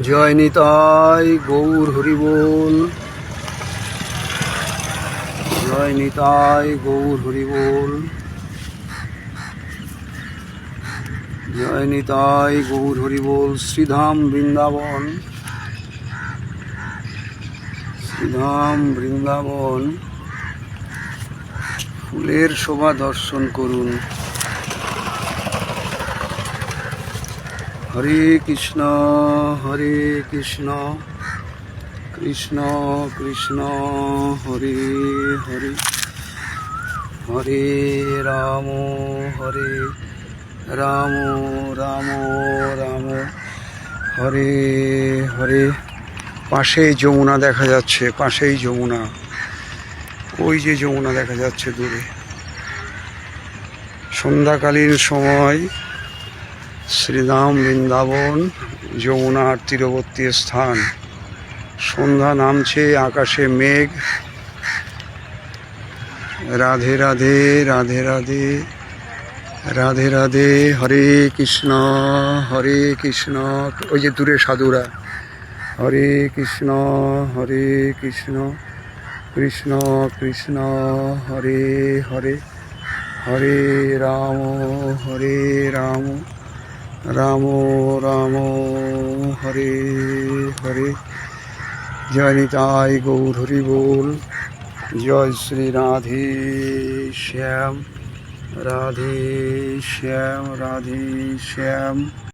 জয় নিতাই গৌর হরি বল। জয় নিতাই গৌর হরি বল। জয় নিতাই গৌর হরি বল। শ্রীধাম বৃন্দাবন, শ্রীধাম বৃন্দাবন ফুলের শোভা দর্শন করুন। হরে কৃষ্ণ হরে কৃষ্ণ কৃষ্ণ কৃষ্ণ হরে হরে, হরে রাম হরে রাম রাম রাম হরে হরে। পাশেই যমুনা দেখা যাচ্ছে, পাশেই যমুনা, ওই যে যমুনা দেখা যাচ্ছে দূরে। সন্ধ্যাকালীন সময় শ্রীধাম বৃন্দাবন যমুনার তীরবর্তী স্থান। সন্ধ্যা নামছে, আকাশে মেঘ। রাধে রাধে রাধে রাধে রাধে রাধে। হরে কৃষ্ণ হরে কৃষ্ণ, ওই যে দূরে সাধুরা। হরে কৃষ্ণ হরে কৃষ্ণ কৃষ্ণ কৃষ্ণ হরে হরে, হরে রাম রাম রাম হরে হরে। জয় নিতাই গৌর হরি বল। জয় শ্রী রাধে শ্যাম, রাধে শ্যাম, রাধে শ্যাম।